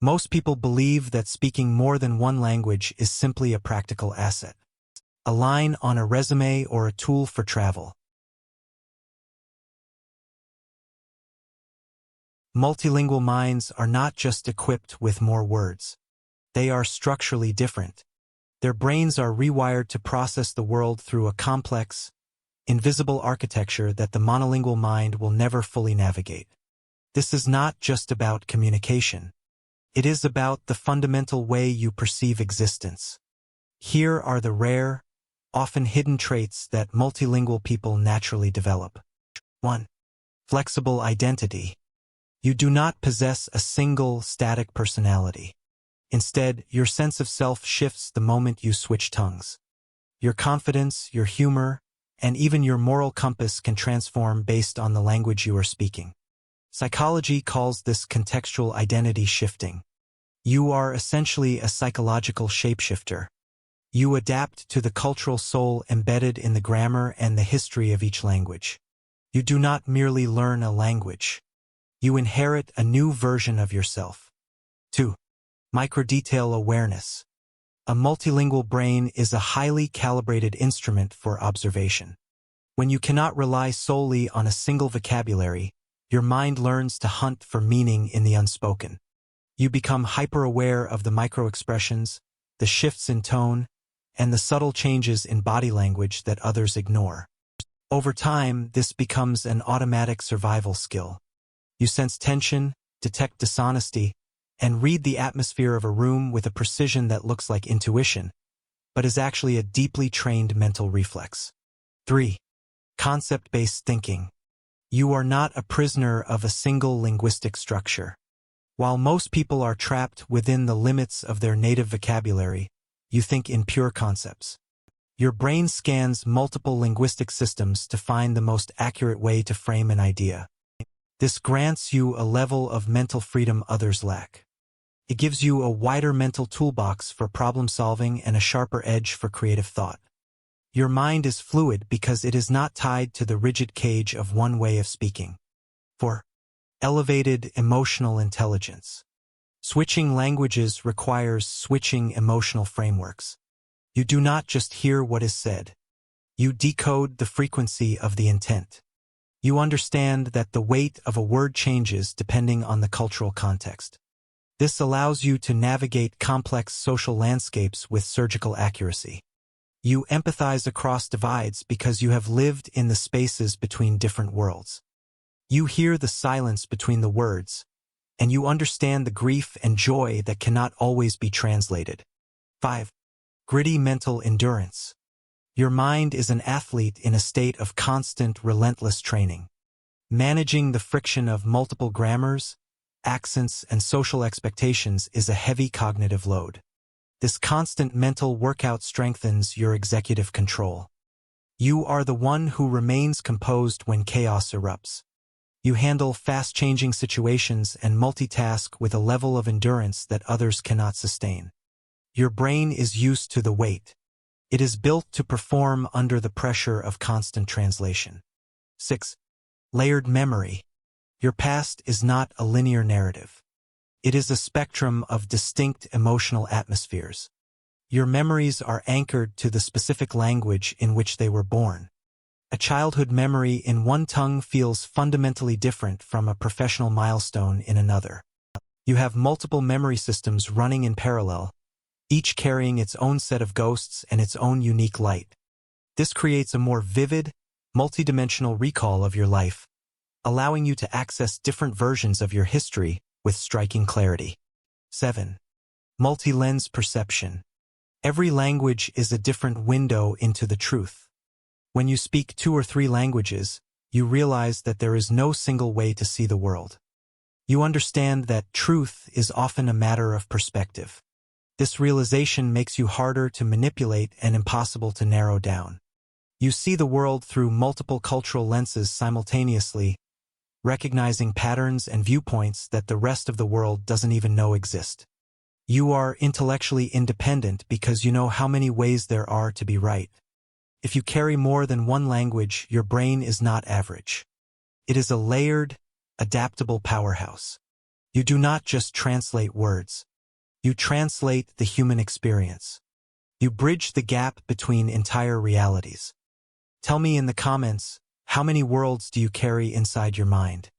Most people believe that speaking more than one language is simply a practical asset, a line on a resume or a tool for travel. Multilingual minds are not just equipped with more words. They are structurally different. Their brains are rewired to process the world through a complex, invisible architecture that the monolingual mind will never fully navigate. This is not just about communication. It is about the fundamental way you perceive existence. Here are the rare, often hidden traits that multilingual people naturally develop. 1. Flexible identity. You do not possess a single, static personality. Instead, your sense of self shifts the moment you switch tongues. Your confidence, your humor, and even your moral compass can transform based on the language you are speaking. Psychology calls this contextual identity shifting. You are essentially a psychological shapeshifter. You adapt to the cultural soul embedded in the grammar and the history of each language. You do not merely learn a language. You inherit a new version of yourself. 2. Microdetail awareness. A multilingual brain is a highly calibrated instrument for observation. When you cannot rely solely on a single vocabulary, your mind learns to hunt for meaning in the unspoken. You become hyper-aware of the microexpressions, the shifts in tone, and the subtle changes in body language that others ignore. Over time, this becomes an automatic survival skill. You sense tension, detect dishonesty, and read the atmosphere of a room with a precision that looks like intuition, but is actually a deeply trained mental reflex. 3. Concept-based thinking. You are not a prisoner of a single linguistic structure. While most people are trapped within the limits of their native vocabulary, you think in pure concepts. Your brain scans multiple linguistic systems to find the most accurate way to frame an idea. This grants you a level of mental freedom others lack. It gives you a wider mental toolbox for problem solving and a sharper edge for creative thought. Your mind is fluid because it is not tied to the rigid cage of one way of speaking. 4. Elevated emotional intelligence. Switching languages requires switching emotional frameworks. You do not just hear what is said. You decode the frequency of the intent. You understand that the weight of a word changes depending on the cultural context. This allows you to navigate complex social landscapes with surgical accuracy. You empathize across divides because you have lived in the spaces between different worlds. You hear the silence between the words, and you understand the grief and joy that cannot always be translated. 5. Gritty mental endurance. Your mind is an athlete in a state of constant, relentless training. Managing the friction of multiple grammars, accents, and social expectations is a heavy cognitive load. This constant mental workout strengthens your executive control. You are the one who remains composed when chaos erupts. You handle fast-changing situations and multitask with a level of endurance that others cannot sustain. Your brain is used to the weight. It is built to perform under the pressure of constant translation. 6. Layered memory. Your past is not a linear narrative. It is a spectrum of distinct emotional atmospheres. Your memories are anchored to the specific language in which they were born. A childhood memory in one tongue feels fundamentally different from a professional milestone in another. You have multiple memory systems running in parallel, each carrying its own set of ghosts and its own unique light. This creates a more vivid, multidimensional recall of your life, allowing you to access different versions of your history with striking clarity. 7. Multi-lens perception. Every language is a different window into the truth. When you speak 2 or 3 languages, you realize that there is no single way to see the world. You understand that truth is often a matter of perspective. This realization makes you harder to manipulate and impossible to narrow down. You see the world through multiple cultural lenses simultaneously, recognizing patterns and viewpoints that the rest of the world doesn't even know exist. You are intellectually independent because you know how many ways there are to be right. If you carry more than one language, your brain is not average. It is a layered, adaptable powerhouse. You do not just translate words. You translate the human experience. You bridge the gap between entire realities. Tell me in the comments, how many worlds do you carry inside your mind?